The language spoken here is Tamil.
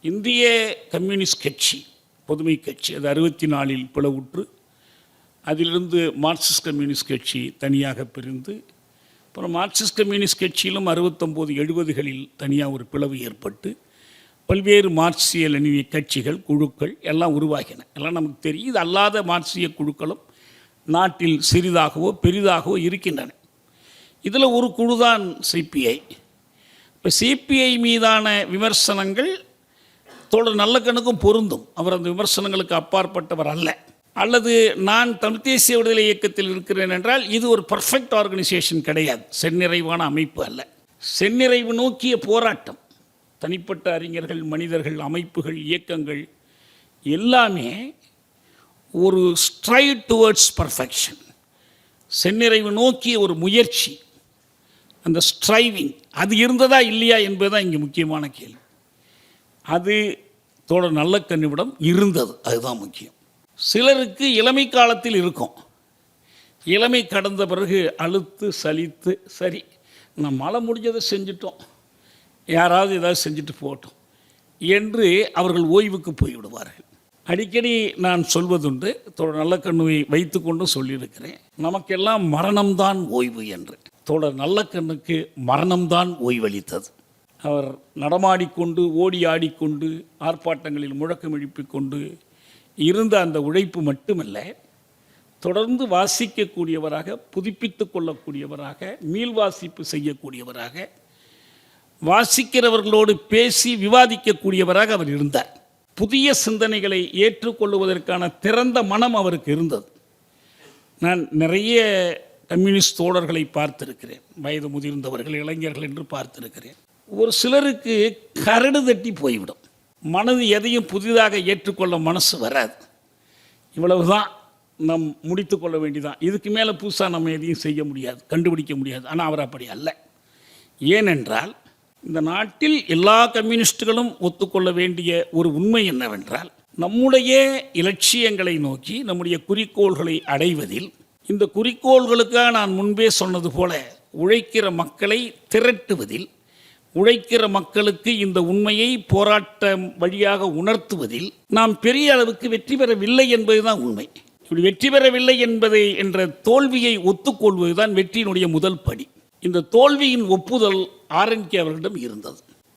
இந்திய கம்யூனிஸ்ட் கட்சி பொதுமை கட்சி அது 64 பிளவுற்று அதிலிருந்து மார்க்சிஸ்ட் கம்யூனிஸ்ட் கட்சி தனியாக பிரிந்து அப்புறம் மார்க்சிஸ்ட் கம்யூனிஸ்ட் கட்சியிலும் 69 70களில் தனியாக ஒரு பிளவு ஏற்பட்டு பல்வேறு மார்க்சிய லெனினிய கட்சிகள் குழுக்கள் எல்லாம் உருவாகின. எல்லாம் நமக்கு தெரியும். இது அல்லாத மார்க்சிய குழுக்களும் நாட்டில் சிறிதாகவோ பெரிதாகவோ இருக்கின்றன. இதில் ஒரு குழு தான் சிபிஐ. இப்போ சிபிஐ மீதான விமர்சனங்கள் தோழர் நல்லக்கண்ணுக்கும் பொருந்தும். அவர் அந்த விமர்சனங்களுக்கு அப்பாற்பட்டவர் அல்ல. அல்லது நான் தமிழ் தேசிய விடுதலை இயக்கத்தில் இருக்கிறேன் என்றால் இது ஒரு பர்ஃபெக்ட் ஆர்கனைசேஷன் கிடையாது, செந்நிறைவான அமைப்பு அல்ல. செந்நிறைவு நோக்கிய போராட்டம், தனிப்பட்ட அறிஞர்கள், மனிதர்கள், அமைப்புகள், இயக்கங்கள் எல்லாமே ஒரு ஸ்ட்ரைட் டுவர்ட்ஸ் பர்ஃபெக்ஷன், செந்நிறைவு நோக்கிய ஒரு முயற்சி, அந்த ஸ்ட்ரைவிங் அது இருந்ததா இல்லையா என்பதுதான் இங்கே முக்கியமான கேள்வி. அது தோழர் நல்லக்கண்ணுவிடம் இருந்தது, அதுதான் முக்கியம். சிலருக்கு இளமை காலத்தில் இருக்கும், இளமை கடந்த பிறகு அழுத்து சலித்து சரி நம்மால் முடிஞ்சதை செஞ்சிட்டோம், யாராவது ஏதாவது செஞ்சுட்டு போகட்டும் என்று அவர்கள் ஓய்வுக்கு போய்விடுவார்கள். அடிக்கடி நான் சொல்வதுண்டு, தோழர் நல்லக்கண்ணுவை வைத்து கொண்டும் சொல்லியிருக்கிறேன், நமக்கெல்லாம் மரணம்தான் ஓய்வு என்று. தோழர் நல்லக்கண்ணுக்கு மரணம்தான் ஓய்வளித்தது. அவர் நடமாடிக்கொண்டு ஓடி ஆடிக்கொண்டு ஆர்ப்பாட்டங்களில் முழக்கம் எழுப்பிக்கொண்டு இருந்த அந்த உழைப்பு மட்டுமல்ல, தொடர்ந்து வாசிக்கக்கூடியவராக, புதுப்பித்து கொள்ளக்கூடியவராக, மீள்வாசிப்பு செய்யக்கூடியவராக, வாசிக்கிறவர்களோடு பேசி விவாதிக்கக்கூடியவராக அவர் இருந்தார். புதிய சிந்தனைகளை ஏற்றுக்கொள்வதற்கான திறந்த மனம் அவருக்கு இருந்தது. நான் நிறைய கம்யூனிஸ்ட் தோழர்களை பார்த்திருக்கிறேன், வயது முதிர்ந்தவர்கள், இளைஞர்கள் என்று பார்த்திருக்கிறேன். ஒரு சிலருக்கு கரடு தட்டி போய்விடும், மனது எதையும் புதிதாக ஏற்றுக்கொள்ள மனசு வராது. இவ்வளவுதான், நம் முடித்து கொள்ள வேண்டியதான், இதுக்கு மேலே புதுசாக நம்ம எதையும் செய்ய முடியாது, கண்டுபிடிக்க முடியாது. ஆனால் அவர் அப்படி அல்ல. ஏனென்றால் இந்த நாட்டில் எல்லா கம்யூனிஸ்டுகளும் ஒத்துக்கொள்ள வேண்டிய ஒரு உண்மை என்னவென்றால், நம்முடைய இலட்சியங்களை நோக்கி நம்முடைய குறிக்கோள்களை அடைவதில், இந்த குறிக்கோள்களுக்காக நான் முன்பே சொன்னது போல உழைக்கிற மக்களை திரட்டுவதில், உழைக்கிற மக்களுக்கு இந்த உண்மையை போராட்டம் வழியாக உணர்த்துவதில் நாம் பெரிய அளவுக்கு வெற்றி பெறவில்லை என்பதுதான் உண்மை. இப்படி வெற்றி பெறவில்லை என்பதை என்ற தோல்வியை ஒத்துக்கொள்வதுதான் வெற்றியினுடைய முதல் படி. இந்த தோல்வியின் ஒப்புதல் RNK அவர்களிடம் இருந்தது.